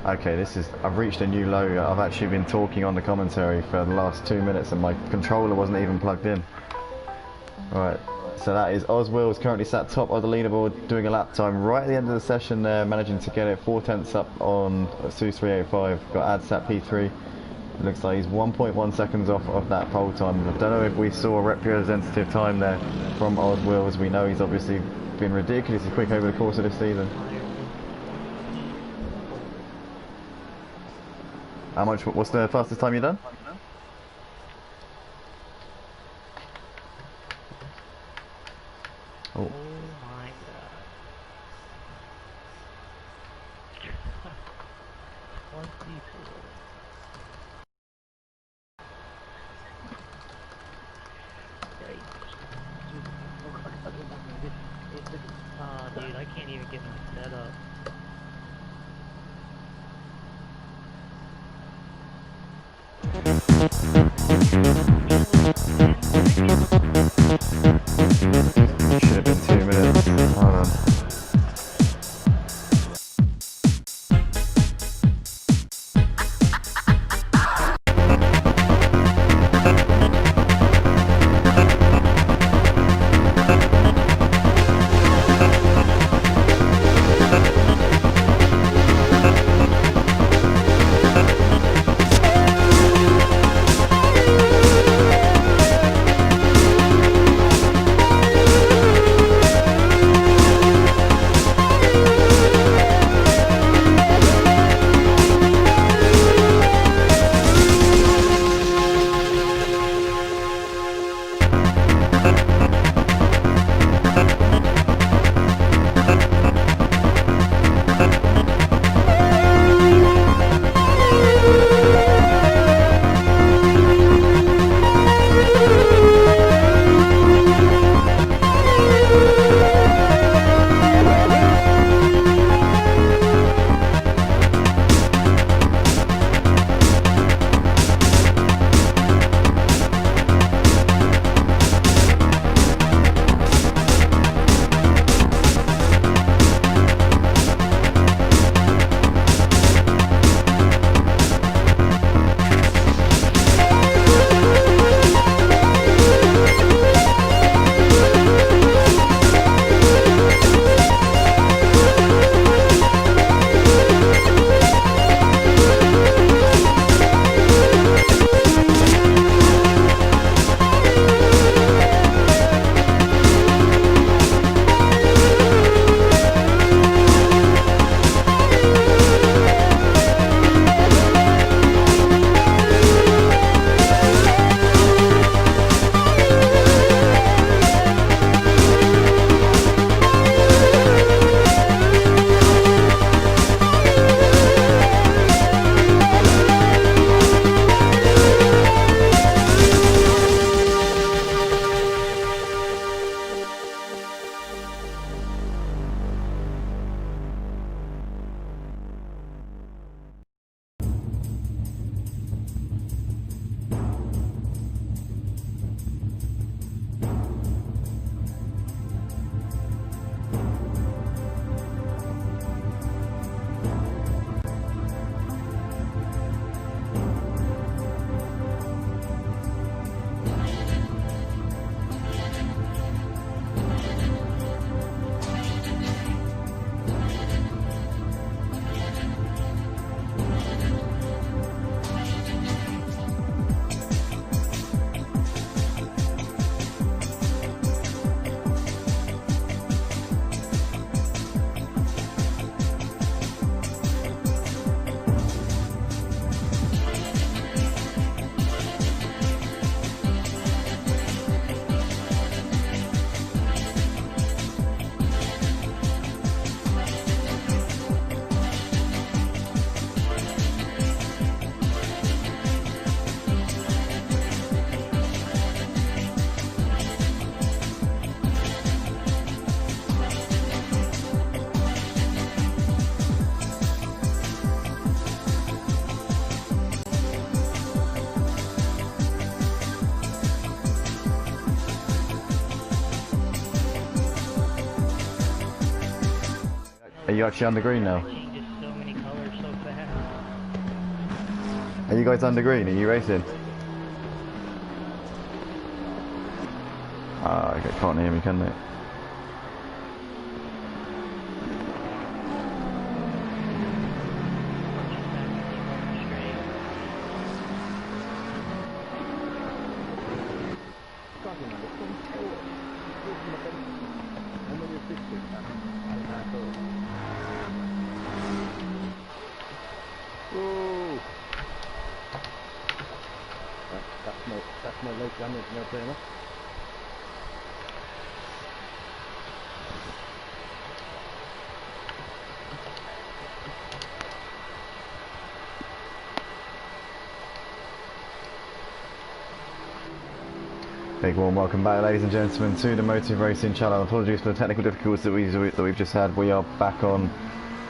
Okay, I've reached a new low. I've actually been talking on the commentary for the last 2 minutes and my controller wasn't even plugged in. Alright, so that is Oswill's currently sat top of the leaderboard, doing a lap time right at the end of the session there, managing to get it 4/10 up on Su 385. Got Adsat P3. It looks like he's 1.1 seconds off of that pole time. I don't know if we saw a representative time there from Oswill, as we know he's obviously been ridiculously quick over the course of this season. What's the fastest time you've done? Oh. Oh my god. 24. Dude, I can't even get my setup. Should have been 2 minutes. Hold on. No, Are you actually on the green now? just so many colors so fast. Are you guys under green? Are you racing? Ah, okay, can't hear me, can they? That's my low damage, no brainer. Big warm welcome back, ladies and gentlemen, to the Motive Racing channel. Apologies for the technical difficulties that we've just had. We are back on,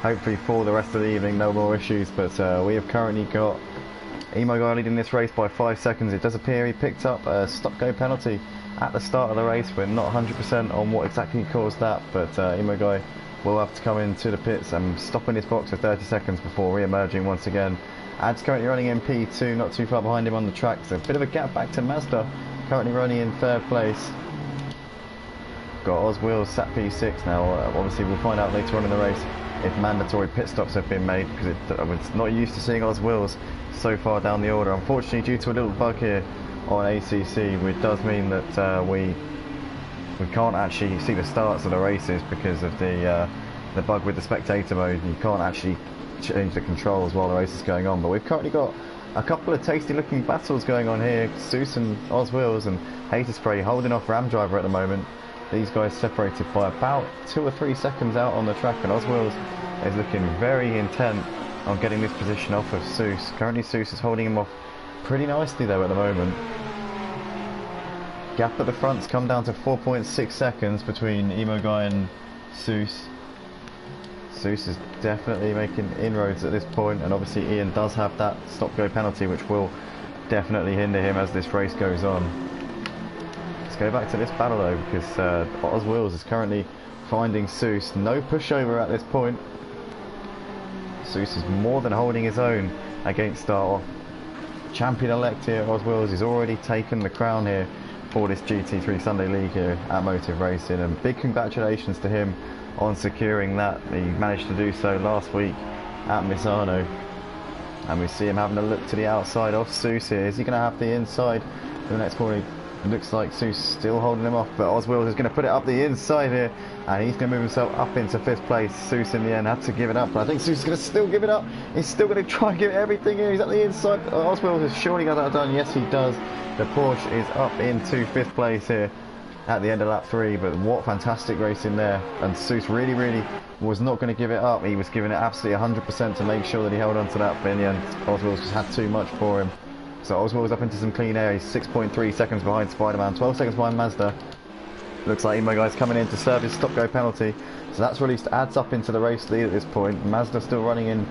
hopefully for the rest of the evening, no more issues. But we have currently got Emo Guy leading this race by 5 seconds. It does appear he picked up a stop-go penalty at the start of the race. We're not 100% on what exactly caused that, but Emo Guy will have to come into the pits and stop in his box for 30 seconds before re-emerging once again. Ad's currently running in P2, not too far behind him on the track. So a bit of a gap back to Mazda, currently running in third place. Got Oz Wheels sat P6 now. Obviously we'll find out later on in the race if mandatory pit stops have been made, because it's not used to seeing Oz Wheels so far down the order. Unfortunately, due to a little bug here on ACC, which does mean that we can't actually see the starts of the races because of the bug with the spectator mode. You can't actually change the controls while the race is going on. But we've currently got a couple of tasty looking battles going on here. Seuss and Oz Wheels and Hater Spray holding off Ram Driver at the moment. These guys separated by about 2 or 3 seconds out on the track, and Oz Wheels is looking very intent on getting this position off of Seuss. Currently Seuss is holding him off pretty nicely though at the moment. Gap at the front's come down to 4.6 seconds between Emo Guy and Seuss. Seuss is definitely making inroads at this point, and obviously Ian does have that stop-go penalty, which will definitely hinder him as this race goes on. Let's go back to this battle though, because Oz Wheels is currently finding Seuss. No pushover at this point. Seuss is more than holding his own against our champion-elect here, Oz Wheels. He's already taken the crown here for this GT3 Sunday League here at Motive Racing, and big congratulations to him on securing that. He managed to do so last week at Misano, and we see him having a look to the outside of Seuss here. Is he going to have the inside for the next corner? It looks like Seuss still holding him off, but Oz Wheels is going to put it up the inside here, and he's going to move himself up into 5th place. Seuss in the end had to give it up, but I think Seuss is going to still give it up. He's still going to try and give it everything here. He's at the inside. Oz Wheels has surely got that done. Yes, he does. The Porsche is up into 5th place here at the end of lap 3, but what fantastic racing there. And Seuss really was not going to give it up. He was giving it absolutely 100% to make sure that he held on to that, but in the end Oz Wheels just had too much for him. So Oz Wheels up into some clean air. He's 6.3 seconds behind Spider-Man, 12 seconds behind Mazda. Looks like Emo Guy's coming in to serve his stop-go penalty, so that's released Ads up into the race lead at this point. Mazda still running in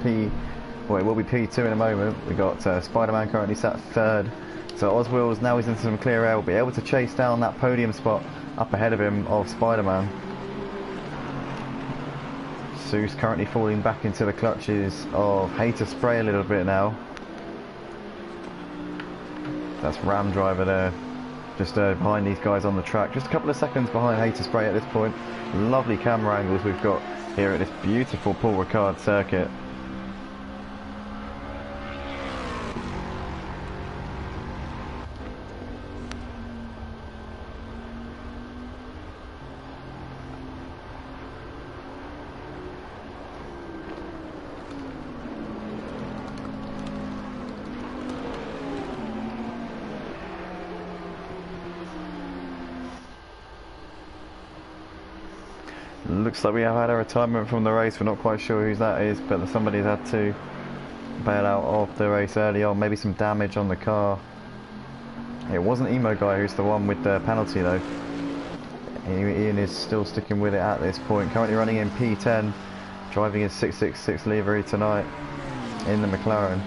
well, it will be P2 in a moment. We got Spider-Man currently sat 3rd. So Oz Wheels, now he's into some clear air, will be able to chase down that podium spot up ahead of him of Spider-Man. Seuss currently falling back into the clutches of Hater Spray a little bit now. That's Ram Driver there, just behind these guys on the track. Just a couple of seconds behind Hater Spray at this point. Lovely camera angles we've got here at this beautiful Paul Ricard circuit. Looks like we have had a retirement from the race. We're not quite sure who that is, but somebody's had to bail out of the race early on. Maybe some damage on the car. It wasn't Emo Guy who's the one with the penalty though. Ian is still sticking with it at this point. Currently running in P10, driving his 666 livery tonight in the McLaren.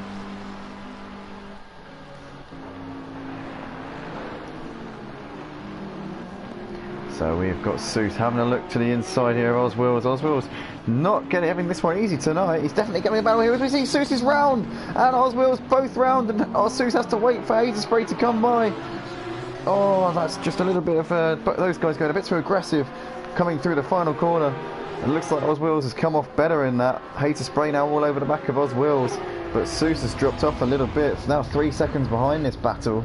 So we've got Seuss having a look to the inside here. Oswill's not having this one easy tonight. He's definitely getting a battle here as we see Seuss is round and Oswill's both round, and Seuss has to wait for Haterspray to come by. Oh, that's just a little bit of but those guys going a bit too aggressive coming through the final corner. It looks like Oswill's has come off better in that. Haterspray now all over the back of Oswill's, but Seuss has dropped off a little bit. It's now 3 seconds behind this battle.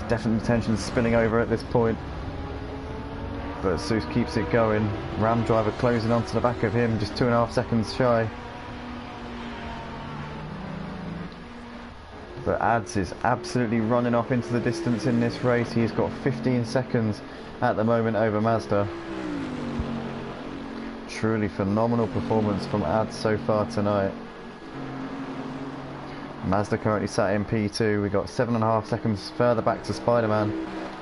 Definitely tension spilling over at this point, but Seuss keeps it going. Ram driver closing onto the back of him, just 2.5 seconds shy. But Ads is absolutely running off into the distance in this race. He's got 15 seconds at the moment over Mazda. Truly phenomenal performance from Ads so far tonight. Mazda currently sat in P2. We've got 7.5 seconds further back to Spider-Man,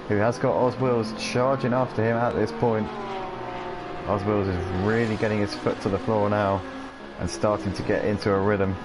who has got Oswill's charging after him at this point. Oswill's is really getting his foot to the floor now and starting to get into a rhythm.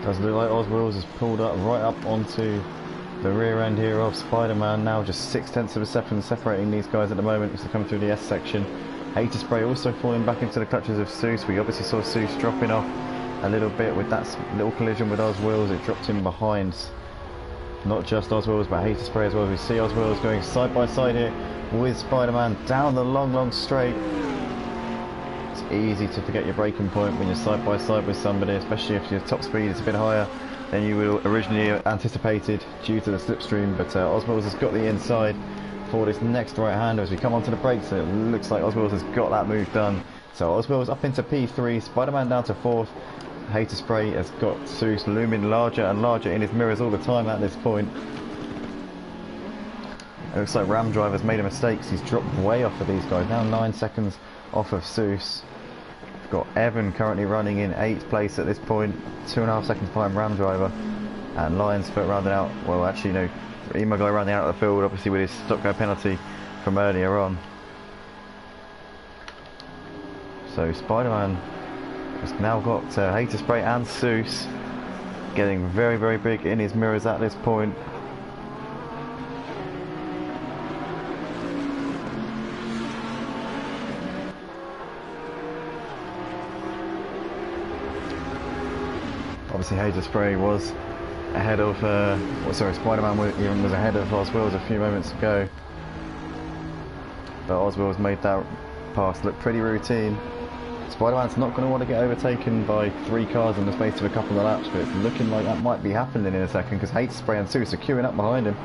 Does look like Oswill's has pulled up right up onto the rear end here of Spider-Man. Now just 0.6 of a second separating these guys at the moment as they come through the S section. Haterspray also falling back into the clutches of Seuss. We obviously saw Seuss dropping off a little bit with that little collision with Oswill's. It dropped him behind. Not just Oswill's, but Haterspray as well. We see Oswill's going side by side here with Spider-Man down the long straight. It's easy to forget your braking point when you're side by side with somebody, especially if your top speed is a bit higher than you would originally anticipated due to the slipstream. But Oswill's has got the inside for this next right-hander as we come onto the brakes. It looks like Oswill's has got that move done. So Oswill's up into P3, Spider-Man down to 4th. Haterspray has got Seuss looming larger and larger in his mirrors all the time at this point. It looks like Ram Driver's made a mistake. He's dropped way off of these guys, now 9 seconds off of Seuss. We've got Evan currently running in 8th place at this point, 2.5 seconds behind Ram Driver, and Lionsfoot rounding out, well actually no, Emo Guy rounding out of the field obviously with his stop go penalty from earlier on. So Spider-Man has now got Haterspray and Seuss getting very big in his mirrors at this point. Obviously Haterspray was ahead of, Spider-Man was ahead of Oswill's a few moments ago. But Oswill's made that pass look pretty routine. Spider-Man's not going to want to get overtaken by 3 cars in the space of a couple of laps, but it's looking like that might be happening in a second because Haterspray and Seuss are queuing up behind him.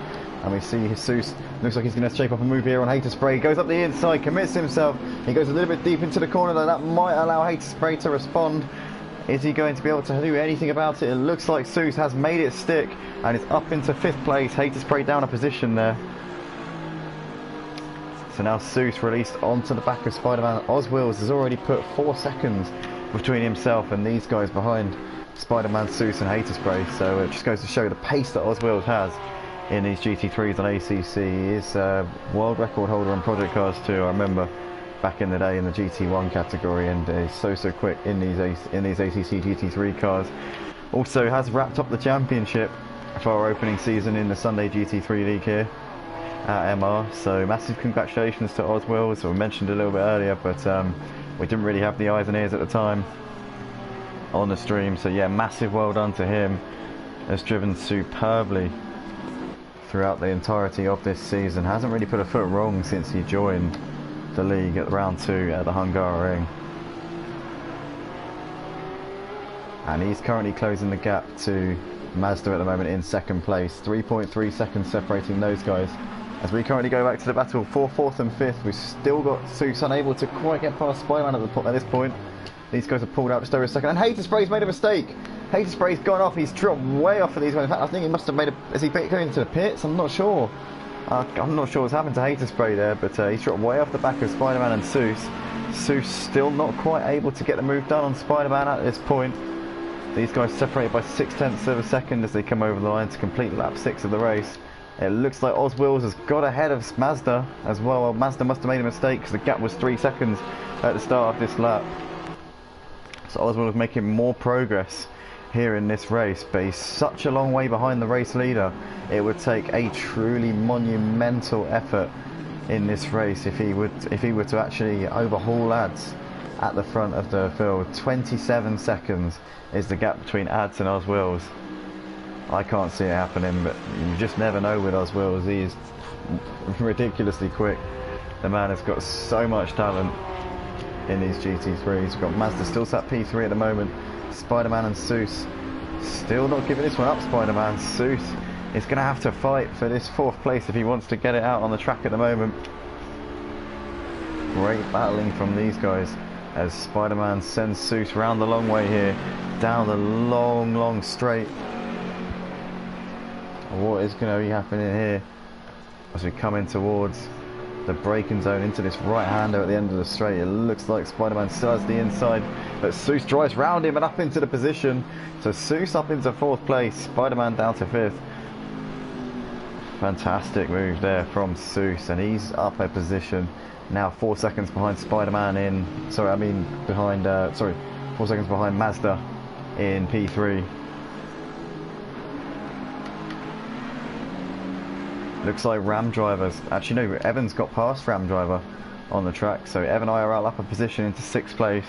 And we see Seuss looks like he's going to shape up a move here on Haterspray. He goes up the inside, commits himself. He goes a little bit deep into the corner, though that might allow Haterspray to respond. Is he going to be able to do anything about it? It looks like Seuss has made it stick and is up into 5th place. Haterspray down a position there. So now Seuss released onto the back of Spider-Man. Oswill's has already put 4 seconds between himself and these guys behind, Spider-Man, Seuss and Hater Spray. So it just goes to show the pace that Oswald has in these GT3s on ACC. He is world record holder on Project Cars too. I remember back in the day in the GT1 category, and is so quick in these ACC GT3 cars. Also has wrapped up the championship for our opening season in the Sunday GT3 League here at MR. So massive congratulations to Oswald. So we mentioned a little bit earlier, but we didn't really have the eyes and ears at the time on the stream. So yeah, massive well done to him. Has driven superbly throughout the entirety of this season. Hasn't really put a foot wrong since he joined the league at round 2 at the Hungaroring. And he's currently closing the gap to Mazda at the moment in second place. 3.3 seconds separating those guys. As we currently go back to the battle for 4th and 5th, we've still got Seuss unable to quite get past Spider-Man at this point. These guys have pulled out just over a second, and Hater Spray's made a mistake. Hater Spray's gone off. He's dropped way off of these ones. In fact, I think he must have made a... Is he going into the pits? I'm not sure. I'm not sure what's happened to Hater Spray there, but he's dropped way off the back of Spider-Man and Seuss. Seuss still not quite able to get the move done on Spider-Man at this point. These guys separated by 0.6 of a second as they come over the line to complete lap 6 of the race. It looks like Oswald has got ahead of Mazda as well. Mazda must have made a mistake because the gap was 3 seconds at the start of this lap. So Oswald is making more progress here in this race, but he's such a long way behind the race leader. It would take a truly monumental effort in this race if he were to actually overhaul Ads at the front of the field. 27 seconds is the gap between Ads and Oswald. I can't see it happening, but you just never know with Oswald. He is ridiculously quick. The man has got so much talent in these GT3s. We've got Mazda still sat P3 at the moment. Spider-Man and Seuss still not giving this one up. Spider-Man. Seuss is going to have to fight for this 4th place if he wants to get it out on the track at the moment. Great battling from these guys as Spider-Man sends Seuss round the long way here, down the long straight. What is going to be happening here as we come in towards the braking zone into this right-hander at the end of the straight? It looks like Spider-Man still has the inside, but Seuss drives round him and up into the position. So Seuss up into 4th place, Spider-Man down to 5th. Fantastic move there from Seuss, and he's up a position now, 4 seconds behind Spider-Man in... 4 seconds behind Mazda in P3. Looks like Ram Driver's... Actually, no, Evan's got past Ram Driver on the track. So Evan and I are up a position into 6th place.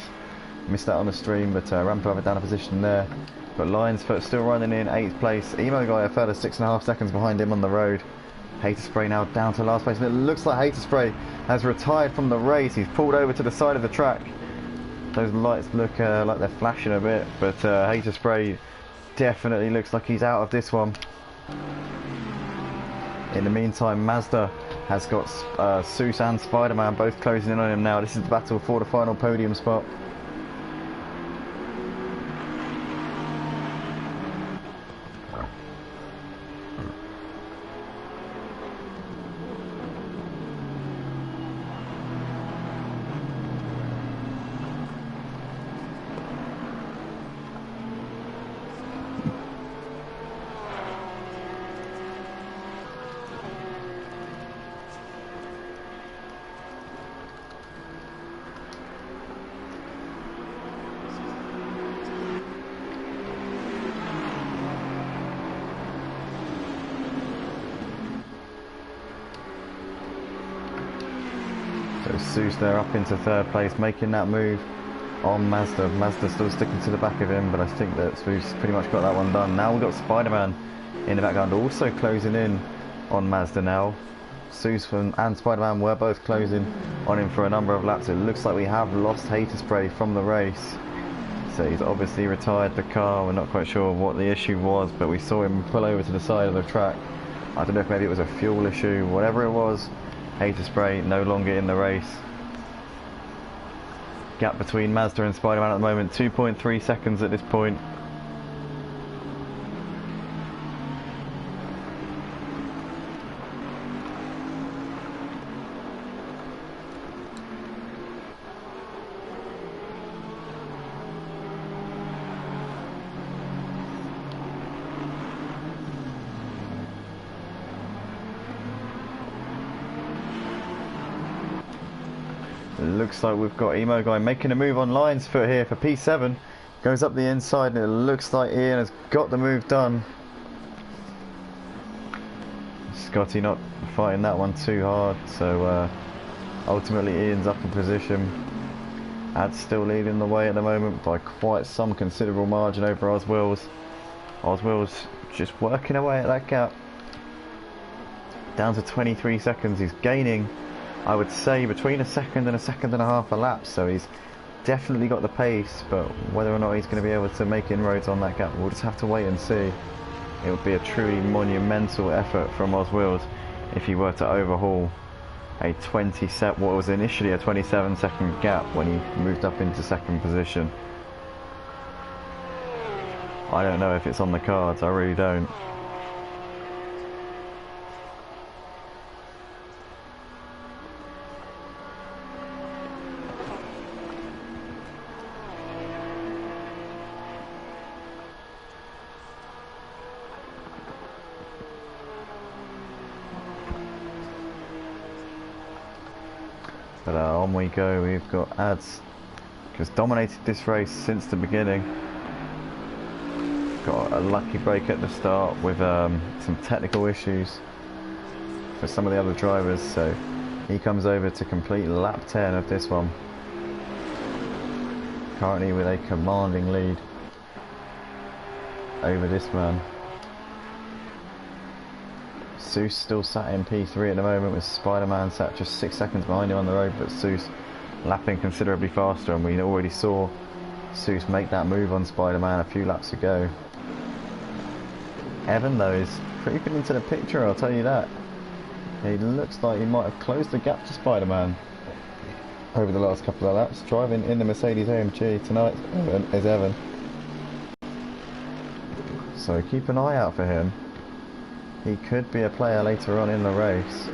Missed that on the stream, but Ram Driver down a position there. But Lions Foot still running in 8th place. Emo Guy a further 6.5 seconds behind him on the road. Hater Spray now down to last place. And it looks like Hater Spray has retired from the race. He's pulled over to the side of the track. Those lights look like they're flashing a bit. But Hater Spray definitely looks like he's out of this one. In the meantime, Mazda has got Seuss and Spider-Man both closing in on him now. This is the battle for the final podium spot. Seuss there up into 3rd place, making that move on Mazda. Mazda still sticking to the back of him, but I think that Seuss pretty much got that one done. Now we've got Spider-Man in the background also closing in on Mazda now. Seuss and Spider-Man were both closing on him for a number of laps. It looks like we have lost Hater Spray from the race. So he's obviously retired the car. We're not quite sure what the issue was, but we saw him pull over to the side of the track. I don't know if maybe it was a fuel issue, whatever it was. Hater Spray no longer in the race. Gap between Mazda and Spider-Man at the moment, 2.3 seconds at this point. looks like we've got Emo Guy making a move on Lion's Foot here for P7. Goes up the inside and it looks like Ian has got the move done. Scotty not fighting that one too hard, so ultimately Ian's up in position. Ad's still leading the way at the moment by quite some considerable margin over Oswills. Oswills just working away at that gap. Down to 23 seconds, he's gaining, I would say, between a second and a half a lap, so he's definitely got the pace, but whether or not he's going to be able to make inroads on that gap, we'll just have to wait and see. It would be a truly monumental effort from Oswills if he were to overhaul a what was initially a 27-second gap when he moved up into second position. I don't know if it's on the cards, I really don't. But on we go. We've got Ads, who's dominated this race since the beginning. Got a lucky break at the start with some technical issues for some of the other drivers, so he comes over to complete lap 10 of this one. Currently with a commanding lead over this man. Seuss still sat in P3 at the moment, with Spider-Man sat just 6 seconds behind him on the road, but Seuss lapping considerably faster, and we already saw Seuss make that move on Spider-Man a few laps ago. Evan though is creeping into the picture, I'll tell you that. He looks like he might have closed the gap to Spider-Man over the last couple of laps. Driving in the Mercedes AMG tonight is Evan. So keep an eye out for him. He could be a player later on in the race.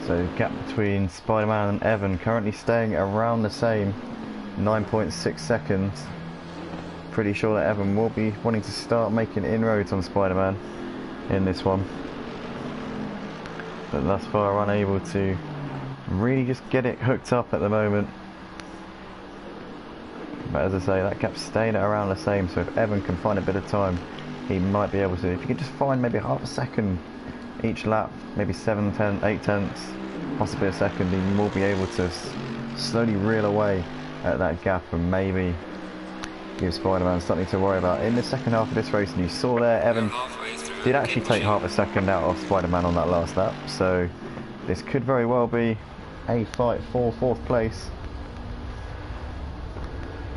So gap between Spider-Man and Evan currently staying around the same, 9.6 seconds. Pretty sure that Evan will be wanting to start making inroads on Spider-Man in this one, but thus far unable to really just get it hooked up at the moment. But as I say, that gap's staying at around the same, so if Evan can find a bit of time, he might be able to. If he can just find maybe half a second each lap, maybe 8 tenths, possibly a second, he will be able to slowly reel away at that gap and maybe give Spider-Man something to worry about in the second half of this race. And you saw there, Evan did actually take half a second out of Spider-Man on that last lap, so this could very well be a fight for 4th place.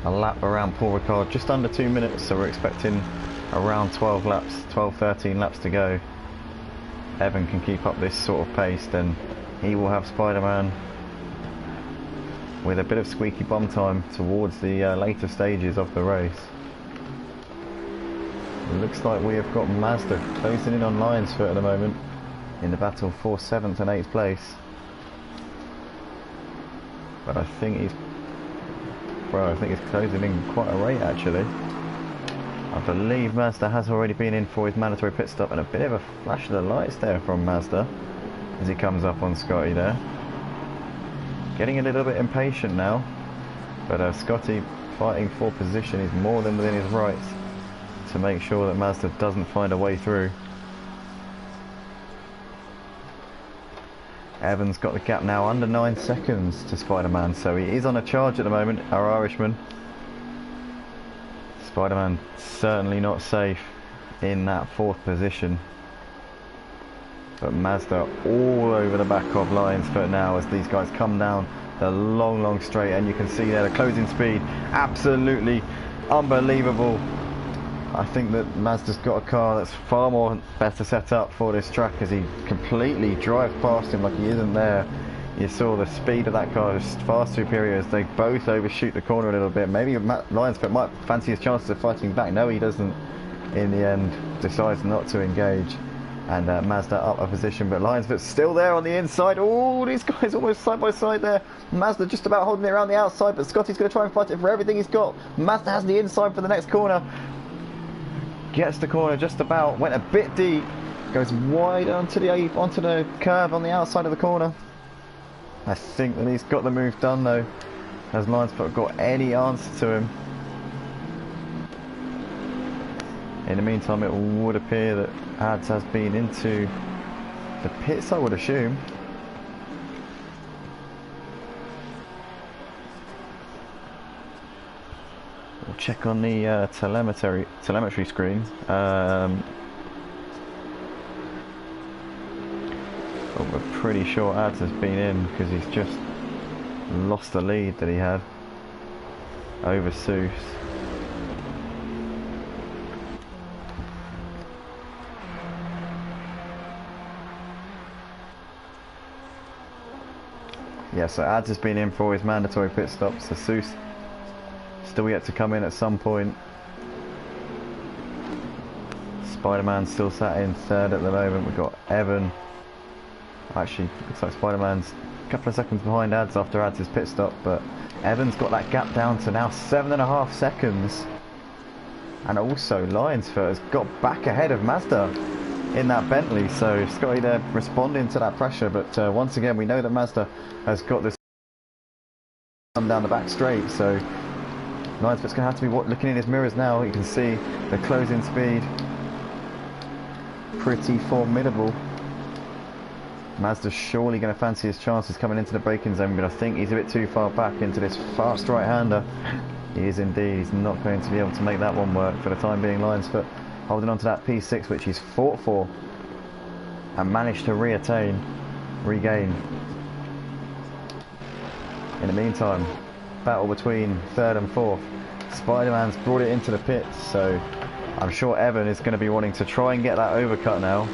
A lap around Paul Ricard, just under 2 minutes, so we're expecting around 12 laps, 13 laps to go. Evan can keep up this sort of pace, then he will have Spider-Man with a bit of squeaky bum time towards the later stages of the race. It looks like we have got Mazda closing in on Lion's Foot at the moment in the battle for 7th and 8th place. But I think he's Bro, I think it's closing in quite a rate actually. I believe Mazda has already been in for his mandatory pit stop, and a bit of a flash of the lights there from Mazda as he comes up on Scotty there. Getting a little bit impatient now, but Scotty fighting for position is more than within his rights to make sure that Mazda doesn't find a way through. Evans got the gap now under 9 seconds to Spider-Man, so he is on a charge at the moment, our Irishman. Spider-Man certainly not safe in that 4th position. But Mazda all over the back of Lionsfoot now as these guys come down the long straight, and you can see there the closing speed, absolutely unbelievable. I think that Mazda's got a car that's far more better set up for this track as he completely drives past him like he isn't there. You saw the speed of that car is far superior as they both overshoot the corner a little bit. Maybe Lionsfoot might fancy his chances of fighting back. No, he doesn't. In the end, decides not to engage. And Mazda up a position, but Lionsfoot's still there on the inside. Oh, these guys almost side by side there. Mazda just about holding it around the outside, but Scotty's going to try and fight it for everything he's got. Mazda has the inside for the next corner. Gets the corner just about, went a bit deep, goes wide onto the curve on the outside of the corner. I think that he's got the move done though. Has Lionsfoot got any answer to him? In the meantime, it would appear that Ads has been into the pits, I would assume. We'll check on the telemetry screen. But we're pretty sure Ads has been in because he's just lost the lead that he had over Seuss. Yeah, so Ads has been in for his mandatory pit stop, so Seuss still yet to come in at some point. Spider-Man still sat in 3rd at the moment. We've got Evan. Actually, looks like Spider-Man's a couple of seconds behind Ads after Ads' pit stop, but Evan's got that gap down to now 7.5 seconds. And also Lionsfoot has got back ahead of Mazda in that Bentley, so Scotty there responding to that pressure, but once again we know that Mazda has got this come down the back straight, so Lionsfoot's going to have to be looking in his mirrors now. You can see the closing speed, pretty formidable. Mazda's surely going to fancy his chances coming into the braking zone, but I think he's a bit too far back into this fast right-hander. He is indeed. He's not going to be able to make that one work for the time being. Lionsfoot holding on to that P6 which he's fought for and managed to regain. In the meantime, battle between 3rd and 4th. Spider-Man's brought it into the pits, so I'm sure Evan is going to be wanting to try and get that overcut now,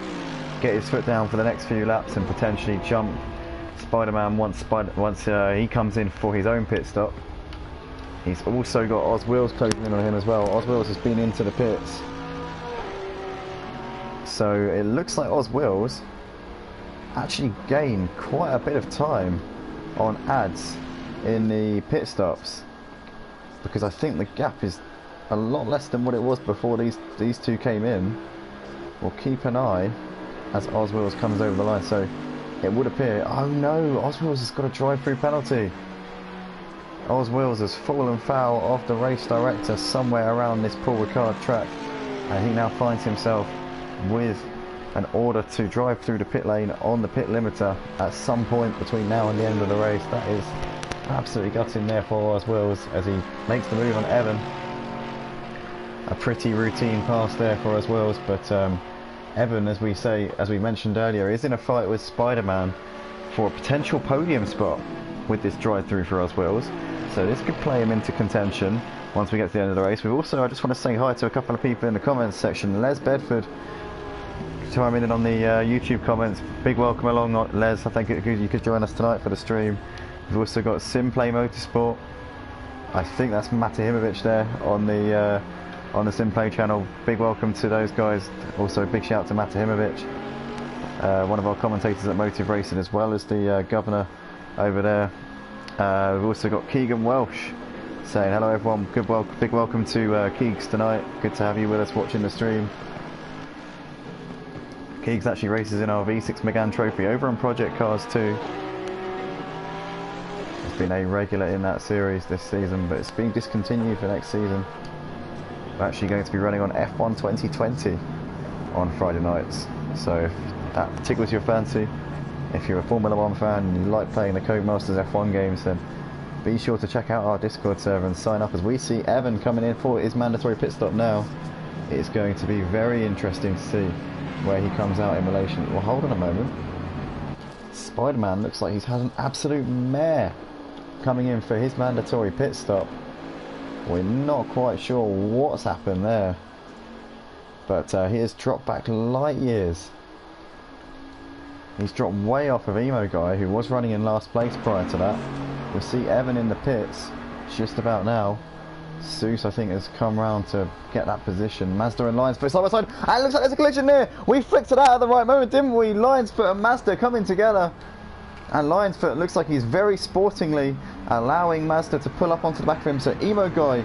get his foot down for the next few laps and potentially jump Spider-Man once he comes in for his own pit stop. He's also got Oz Wills closing in on him as well. Oz Wills has been into the pits, so it looks like Oz Wills actually gained quite a bit of time on Ads in the pit stops, because I think the gap is a lot less than what it was before these two came in. We'll keep an eye as Oz Wills comes over the line, so it would appear, oh no, Oz Wills has got a drive-through penalty. Oz Wills has fallen foul of the race director somewhere around this Paul Ricard track, and he now finds himself with an order to drive through the pit lane on the pit limiter at some point between now and the end of the race. That is absolutely gutting there for Oz Wills as he makes the move on Evan. A pretty routine pass there for Oz Wills, but Evan, as we mentioned earlier, is in a fight with Spider-Man for a potential podium spot with this drive through for Oz Wills, so this could play him into contention once we get to the end of the race. We've also, I just want to say hi to a couple of people in the comments section. Les Bedford chiming in on the YouTube comments. Big welcome along, Les. I think you could join us tonight for the stream. We've also got Simplay Motorsport. I think that's Matahimovic there on the Simplay channel. Big welcome to those guys. Also, big shout to Matahimovic, one of our commentators at Motive Racing, as well as the governor over there. We've also got Keegan Welsh saying hello everyone, big welcome to Keegs tonight. Good to have you with us watching the stream. Keegs actually races in our V6 Megane Trophy over on Project Cars 2. He's been a regular in that series this season, but it's been discontinued for next season. We're actually going to be running on F1 2020 on Friday nights. So if that tickles your fancy, if you're a Formula 1 fan and you like playing the Codemasters F1 games, then be sure to check out our Discord server and sign up, as we see Evan coming in for his mandatory pit stop now. It's going to be very interesting to see where he comes out in relation. Well, hold on a moment. Spider-Man looks like he's had an absolute mare coming in for his mandatory pit stop. We're not quite sure what's happened there, but he has dropped back light years. He's dropped way off of Emo Guy, who was running in last place prior to that. We'll see Evan in the pits just about now. Seuss, I think, has come round to get that position. Mazda and Lionsfoot side by side, and it looks like there's a collision there. We flicked it out at the right moment, didn't we? Lionsfoot and Mazda coming together, and Lionsfoot looks like he's very sportingly allowing Mazda to pull up onto the back of him. So Emo Guy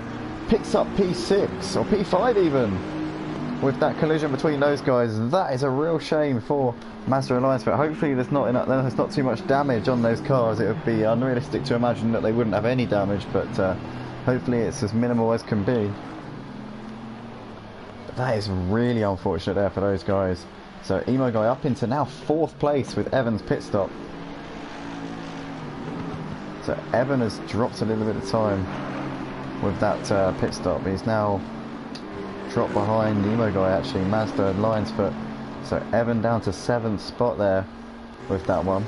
picks up P6 or P5 even with that collision between those guys. That is a real shame for Mazda and Lionsfoot. Hopefully there's not too much damage on those cars. It would be unrealistic to imagine that they wouldn't have any damage, but hopefully it's as minimal as can be. But that is really unfortunate there for those guys. So Emo Guy up into now 4th place with Evan's pit stop. So Evan has dropped a little bit of time with that pit stop. He's now dropped behind Emo Guy, actually, Mazda and Lionsfoot. So Evan down to 7th spot there with that one.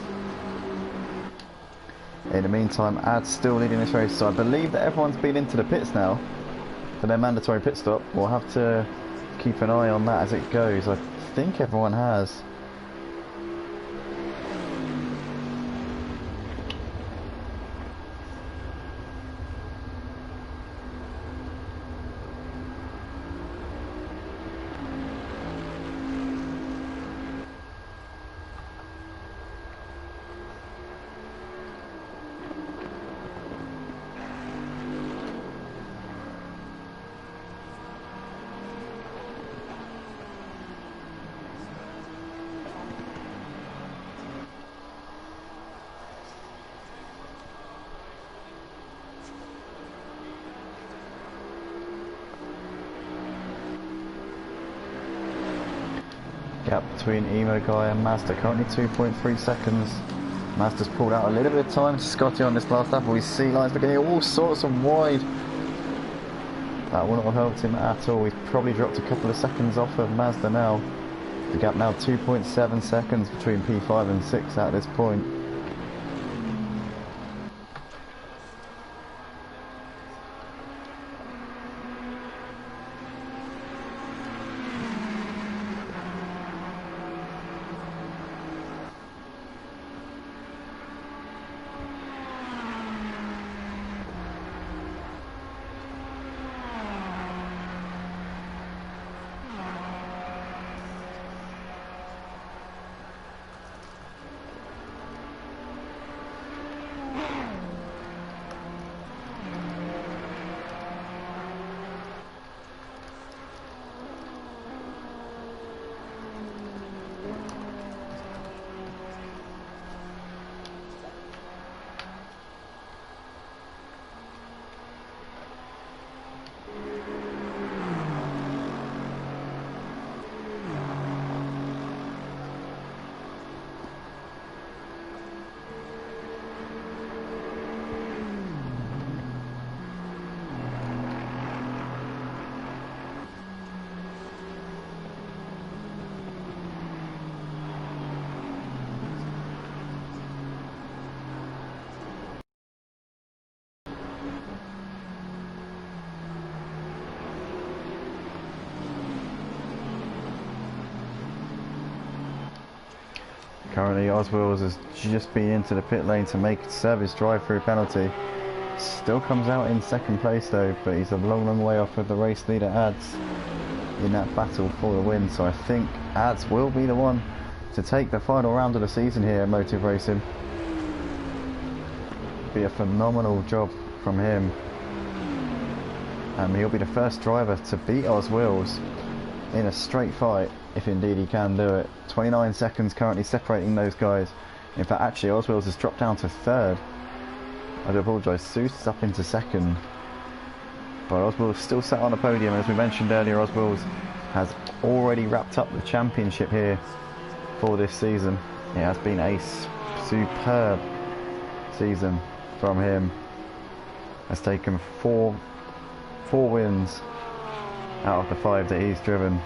In the meantime, Ad's still leading this race, so I believe that everyone's been into the pits now for their mandatory pit stop. We'll have to keep an eye on that as it goes. I think everyone has. Gap between Emo Guy and Mazda, currently 2.3 seconds. Mazda's pulled out a little bit of time to Scotty on this lap. We see lines beginning all sorts of wide. That wouldn't have helped him at all. He's probably dropped a couple of seconds off of Mazda now. The gap now 2.7 seconds between P5 and 6 at this point. Currently Oswells has just been into the pit lane to make service drive-through penalty. Still comes out in 2nd place though, but he's a long way off of the race leader Ads in that battle for the win. So I think Ads will be the one to take the final round of the season here at Motive Racing. Be a phenomenal job from him. He'll be the first driver to beat Oz Wills in a straight fight, if indeed he can do it. 29 seconds currently separating those guys. In fact, actually, Oz Wills has dropped down to third. I do apologise, Seuss is up into second. But Oz Wills still sat on the podium. As we mentioned earlier, Oz Wills has already wrapped up the championship here for this season. It has been a superb season from him. Has taken four wins out of the 5 that he's driven.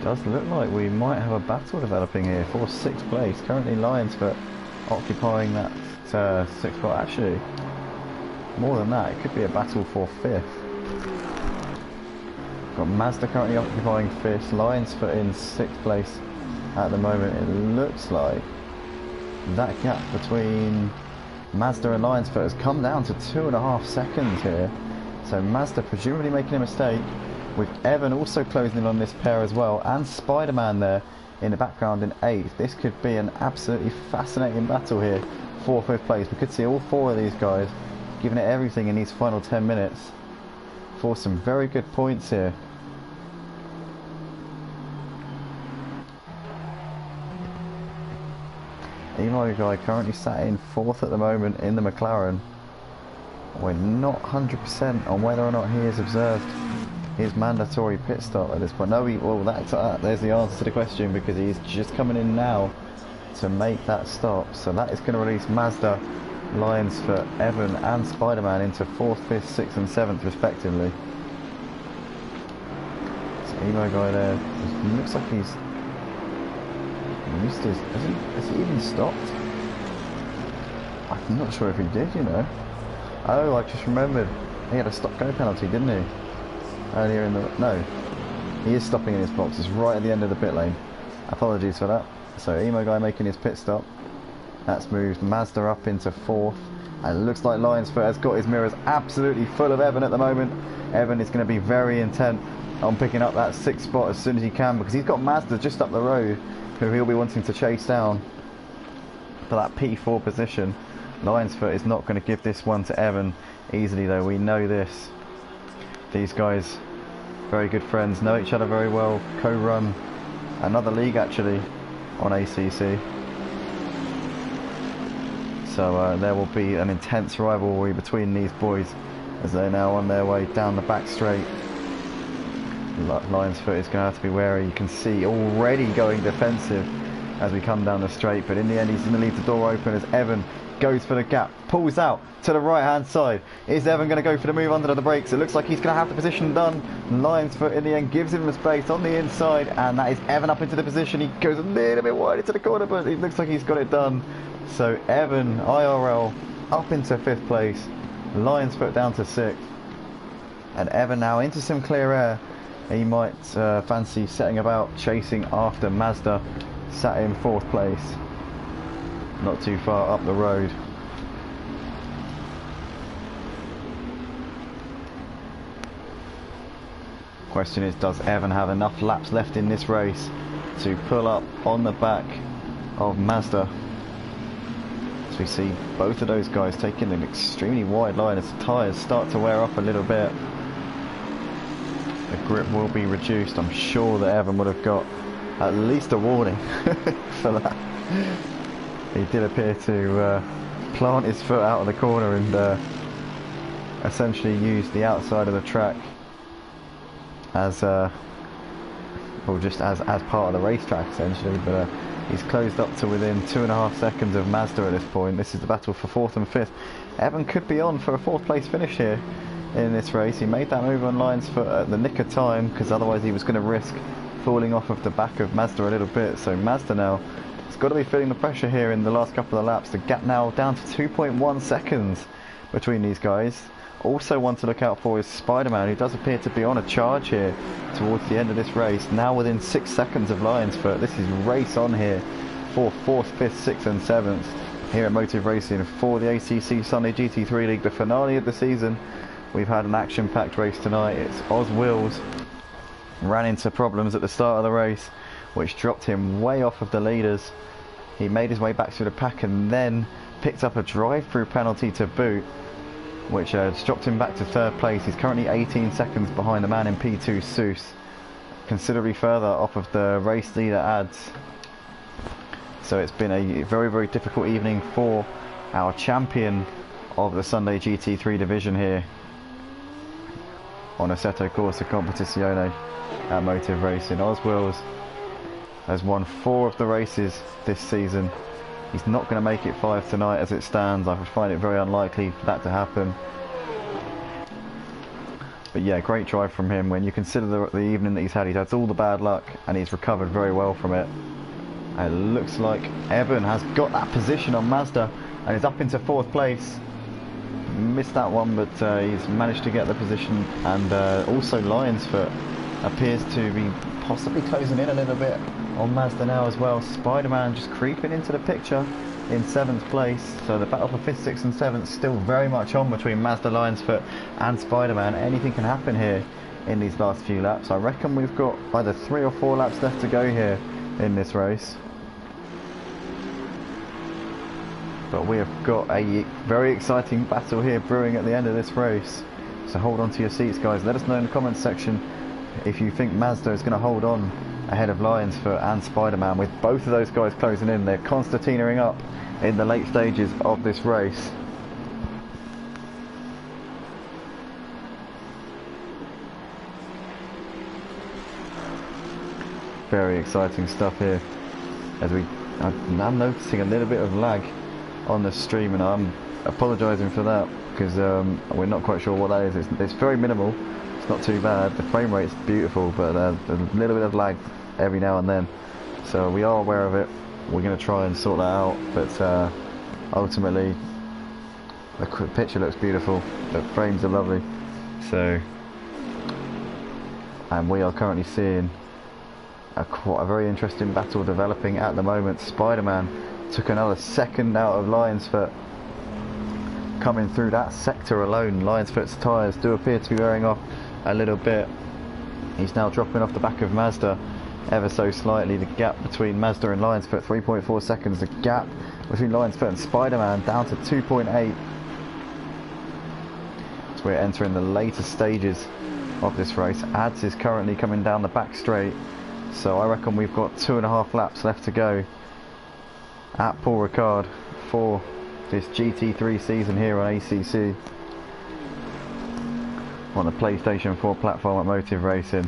Does look like we might have a battle developing here for 6th place. Currently Lionsfoot occupying that 6th spot. Actually, more than that, it could be a battle for 5th. Got Mazda currently occupying 5th, Lionsfoot in 6th place at the moment. It looks like that gap between Mazda and Lionsfoot has come down to 2.5 seconds here. So Mazda presumably making a mistake, with Evan also closing in on this pair as well, and Spider-Man there in the background in 8th. This could be an absolutely fascinating battle here for 5th place. We could see all 4 of these guys giving it everything in these final 10 minutes for some very good points here. Eli Guy currently sat in 4th at the moment in the McLaren. We're not 100% on whether or not he has observed his mandatory pit stop at this point. No, there's the answer to the question, because he's just coming in now to make that stop. So that is going to release Mazda, Lionsfoot, Evan and Spider-Man into 4th, 5th, 6th and 7th respectively. So Emo Guy there, it looks like he's missed his... Has he even stopped? I'm not sure if he did, you know. Oh, I just remembered. He had a stop-go penalty, didn't he? Earlier in the... No. He is stopping in his box. It's right at the end of the pit lane. Apologies for that. So Emo Guy making his pit stop. That's moved Mazda up into 4th. And it looks like Lionsfoot has got his mirrors absolutely full of Evan at the moment. Evan is going to be very intent on picking up that 6th spot as soon as he can, because he's got Mazda just up the road, who he'll be wanting to chase down for that P4 position. Lionsfoot is not going to give this one to Evan easily, though. We know this. These guys, very good friends, know each other very well, co-run another league actually on ACC. So there will be an intense rivalry between these boys as they're now on their way down the back straight. Lionsfoot is going to have to be wary. You can see already going defensive as we come down the straight, but in the end he's going to leave the door open as Evan goes for the gap, pulls out to the right hand side. Is Evan going to go for the move under the brakes? It looks like he's going to have the position done. Lionsfoot in the end gives him the space on the inside, and that is Evan up into the position. He goes a little bit wide into the corner, but it looks like he's got it done. So Evan IRL up into 5th place, Lionsfoot down to 6th, and Evan now into some clear air. He might fancy setting about chasing after Mazda, sat in 4th place, not too far up the road. Question is, does Evan have enough laps left in this race to pull up on the back of Mazda? As we see both of those guys taking an extremely wide line as the tyres start to wear off a little bit. The grip will be reduced. I'm sure that Evan would have got at least a warning for that. He did appear to plant his foot out of the corner and essentially use the outside of the track as well, just as part of the racetrack essentially. But he's closed up to within 2.5 seconds of Mazda at this point. This is the battle for 4th and 5th. Evan could be on for a 4th place finish here in this race. He made that move on Lionsfoot at the nick of time, because otherwise he was going to risk falling off of the back of Mazda a little bit. So Mazda now has got to be feeling the pressure here in the last couple of laps. The gap now down to 2.1 seconds between these guys. Also one to look out for is Spider-Man, who does appear to be on a charge here towards the end of this race. Now within 6 seconds of Lionsfoot. This is race on here for 4th, 5th, 6th and 7th. here at Motive Racing for the ACC Sunday GT3 League, the finale of the season. We've had an action-packed race tonight. It's Oz Wills ran into problems at the start of the race, which dropped him way off of the leaders. He made his way back through the pack and then picked up a drive-through penalty to boot, which dropped him back to third place. He's currently 18 seconds behind the man in P2, Seuss, considerably further off of the race leader Ads. So it's been a very, very difficult evening for our champion of the Sunday GT3 division here on Assetto Corsa Competizione at Motive Racing. Oz Wills has won 4 of the races this season. He's not going to make it 5 tonight as it stands. I would find it very unlikely for that to happen. But yeah, great drive from him. When you consider the evening that he's had all the bad luck and he's recovered very well from it. It looks like Evan has got that position on Mazda and is up into 4th place. Missed that one, but he's managed to get the position. And also Lionsfoot appears to be possibly closing in a little bit on Mazda now as well. Spider-Man just creeping into the picture in 7th place. So the battle for 5th, 6th and 7th still very much on between Mazda, Lionsfoot and Spider-Man. Anything can happen here in these last few laps. I reckon we've got either 3 or 4 laps left to go here in this race. But we have got a very exciting battle here brewing at the end of this race. So hold on to your seats, guys. Let us know in the comments section if you think Mazda is going to hold on ahead of Lionsfoot and Spider-Man. With both of those guys closing in, they're concertinaing up in the late stages of this race. Very exciting stuff here. I'm noticing a little bit of lag on the stream, and I'm apologising for that because we're not quite sure what that is. It's very minimal. It's not too bad. The frame rate's beautiful, but a little bit of lag every now and then. So we are aware of it. We're going to try and sort that out. But ultimately, the picture looks beautiful. The frames are lovely. So, and we are currently seeing quite a very interesting battle developing at the moment. Spider-Man took another second out of Lionsfoot. Coming through that sector alone, Lionsfoot's tyres do appear to be wearing off a little bit. He's now dropping off the back of Mazda ever so slightly. The gap between Mazda and Lionsfoot, 3.4 seconds. The gap between Lionsfoot and Spider-Man down to 2.8. So we're entering the later stages of this race. Ads is currently coming down the back straight. So I reckon we've got 2.5 laps left to go at Paul Ricard for this GT3 season here on ACC on the PlayStation 4 platform at Motive Racing.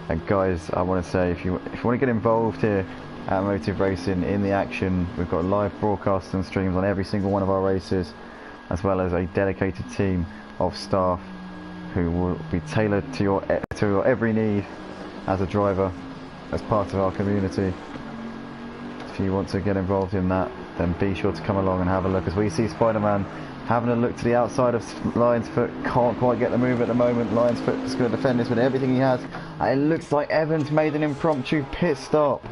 And guys, I want to say, if you want to get involved here at Motive Racing in the action, we've got live broadcasts and streams on every single one of our races, as well as a dedicated team of staff who will be tailored to your every need as a driver, as part of our community. If you want to get involved in that, then be sure to come along and have a look. As we see Spider-Man having a look to the outside of Lionsfoot, can't quite get the move at the moment. Lionsfoot is going to defend this with everything he has. And it looks like Evans made an impromptu pit stop.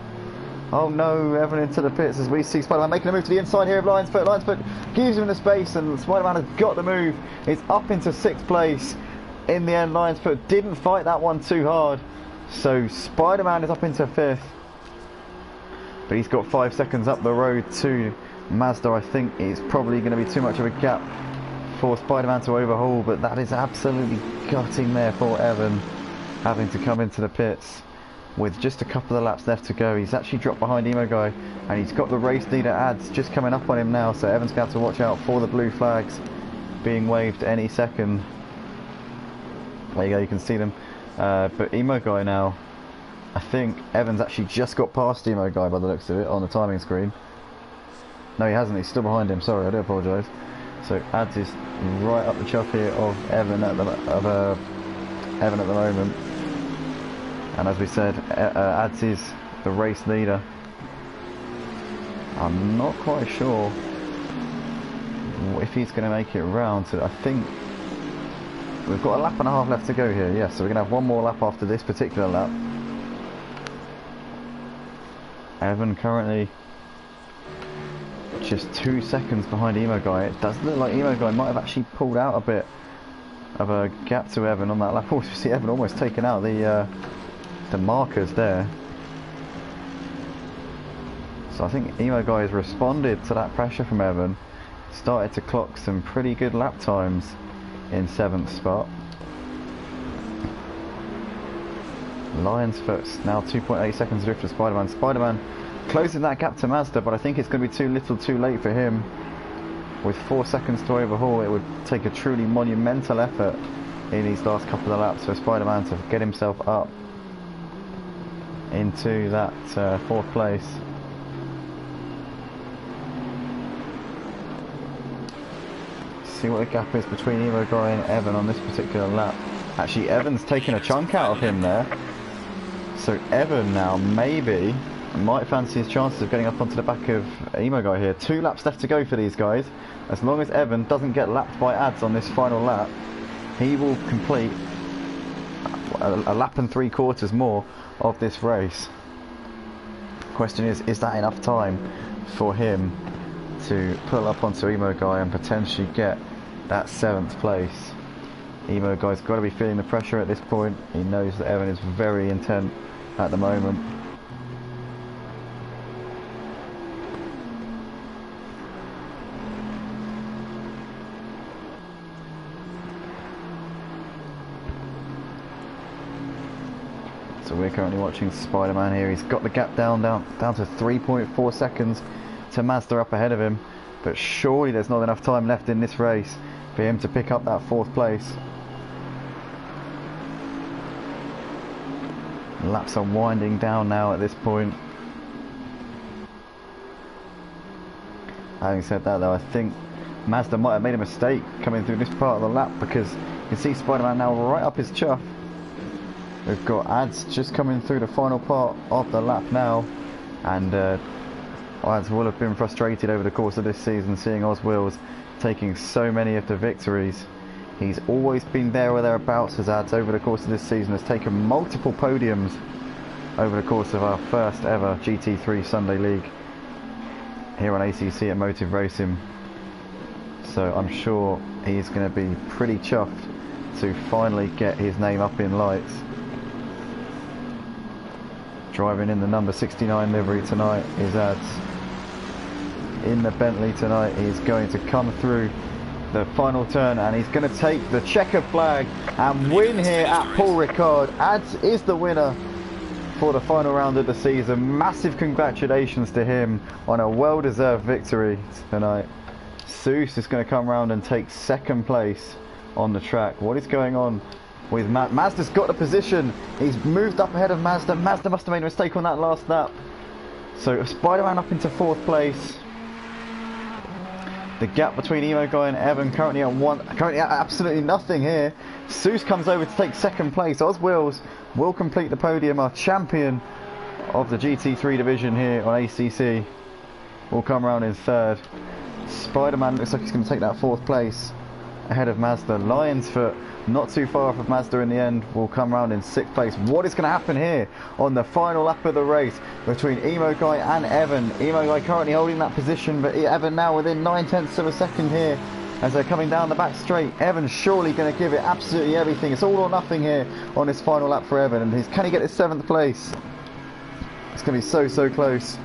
Oh no, Evan into the pits as we see Spider-Man making a move to the inside here of Lionsfoot. Lionsfoot gives him the space and Spider-Man has got the move. It's up into 6th place. In the end, Lionsfoot didn't fight that one too hard. So Spider-Man is up into 5th. But he's got 5 seconds up the road to Mazda. I think it's probably going to be too much of a gap for Spider-Man to overhaul, but that is absolutely gutting there for Evan, having to come into the pits with just a couple of laps left to go. He's actually dropped behind Emo Guy, and he's got the race leader Ads just coming up on him now, so Evan's got to watch out for the blue flags being waved any second. There you go, you can see them. But Emo Guy now, I think Evans actually just got past Emo Guy by the looks of it on the timing screen. No, he hasn't. He's still behind him. Sorry, I do apologise. So Ads is right up the chuff here of Evan at the moment. And as we said, Ads is the race leader. I'm not quite sure if he's going to make it round to. I think we've got a lap and a half left to go here. Yes, so we're going to have one more lap after this particular lap. Evan currently just 2 seconds behind Emo Guy. It does look like Emo Guy might have actually pulled out a bit of a gap to Evan on that lap. Oh, you see Evan almost taking out the markers there. So I think Emo Guy has responded to that pressure from Evan, started to clock some pretty good lap times in 7th spot. Lions Foot now 2.8 seconds adrift for Spider-Man. Spider-Man closing that gap to Mazda, but I think it's going to be too little too late for him. With 4 seconds to overhaul, it would take a truly monumental effort in these last couple of laps for Spider-Man to get himself up into that 4th place. See what the gap is between Emo Guy and Evan on this particular lap. Actually, Evan's taken a chunk out of him there. So Evan now maybe might fancy his chances of getting up onto the back of Emo Guy here. 2 laps left to go for these guys. As long as Evan doesn't get lapped by ads on this final lap, he will complete a lap and 3/4 more of this race. Question is that enough time for him to pull up onto Emo Guy and potentially get that 7th place? Emo Guy's got to be feeling the pressure at this point. He knows that Evan is very intent at the moment. So we're currently watching Spider-Man here. He's got the gap down to 3.4 seconds to Mazda up ahead of him, but surely there's not enough time left in this race for him to pick up that 4th place. Laps are winding down now at this point. Having said that though, I think Mazda might have made a mistake coming through this part of the lap, because you can see Spider-Man now right up his chuff. We've got ads just coming through the final part of the lap now, and ads will have been frustrated over the course of this season seeing Oz Wills taking so many of the victories. He's always been there or thereabouts as ads over the course of this season, has taken multiple podiums over the course of our first ever GT3 Sunday League here on ACC at Motive Racing. So I'm sure he's going to be pretty chuffed to finally get his name up in lights. Driving in the number 69 livery tonight is ads. In the Bentley tonight, he's going to come through the final turn and he's going to take the checkered flag and win here at Paul Ricard. Ads is the winner for the final round of the season. Massive congratulations to him on a well-deserved victory tonight. Seuss is going to come around and take 2nd place on the track. What is going on with Mazda's got the position. He's moved up ahead of Mazda. Mazda must have made a mistake on that last lap. So Spider-Man up into 4th place. The gap between Emo Guy and Evan currently at absolutely nothing here. Seuss comes over to take 2nd place. Oz Wills will complete the podium. Our champion of the GT3 division here on ACC will come around in 3rd. Spider-Man looks like he's going to take that 4th place ahead of Mazda. Lions Foot, not too far off of Mazda in the end, will come around in 6th place. What is going to happen here on the final lap of the race between Emo Guy and Evan? Emo Guy currently holding that position, but Evan now within 9/10 of a second here as they're coming down the back straight. Evan's surely going to give it absolutely everything. It's all or nothing here on this final lap for Evan, and can he get his 7th place? It's going to be so close.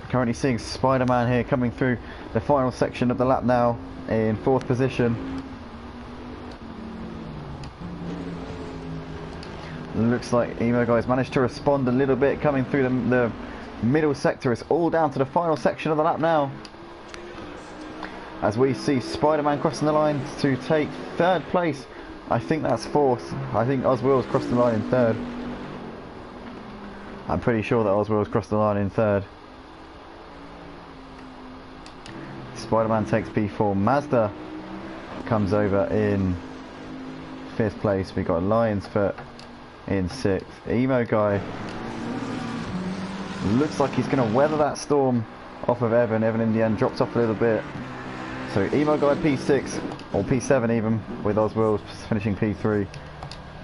Currently seeing Spider-Man here coming through the final section of the lap now in 4th position. Looks like Emo Guy's managed to respond a little bit coming through the middle sector. It's all down to the final section of the lap now, as we see Spider-Man crossing the line to take 3rd place. I think that's 4th. I think Oz Wills crossed the line in 3rd. I'm pretty sure that Oz Wills crossed the line in 3rd. Spider-Man takes P4. Mazda comes over in 5th place. We got Lions Foot in 6th. Emo Guy looks like he's going to weather that storm off of Evan. Evan in the end drops off a little bit. So Emo Guy P6 or P7 even, with Oz Wills finishing P3.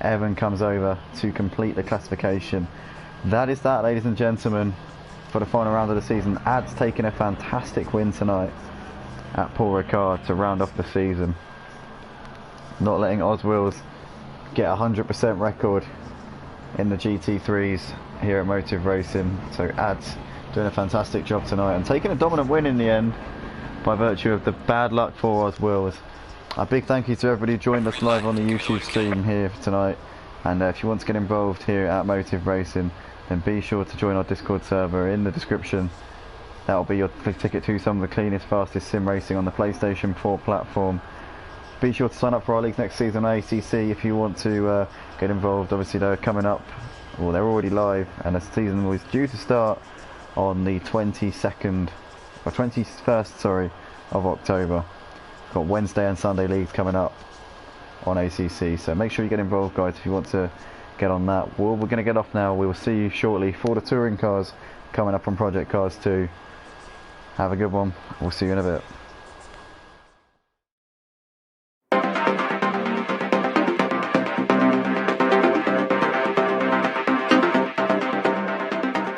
Evan comes over to complete the classification. That is that, ladies and gentlemen. for the final round of the season. Ad's taking a fantastic win tonight at Paul Ricard to round off the season. Not letting Oswills get a 100% record in the GT3s here at Motive Racing. So Ad's doing a fantastic job tonight and taking a dominant win in the end by virtue of the bad luck for Oswills. A big thank you to everybody who joined us live on the YouTube stream here tonight. And if you want to get involved here at Motive Racing, then be sure to join our Discord server in the description. That'll be your ticket to some of the cleanest, fastest sim racing on the PlayStation 4 platform. Be sure to sign up for our leagues next season on ACC if you want to get involved. Obviously they're coming up, well they're already live, and the season was due to start on the 21st of October. Got Wednesday and Sunday leagues coming up on ACC, so make sure you get involved guys if you want to get on that. We're going to get off now. We will see you shortly for the touring cars coming up on Project Cars 2. Have a good one. We'll see you in a bit.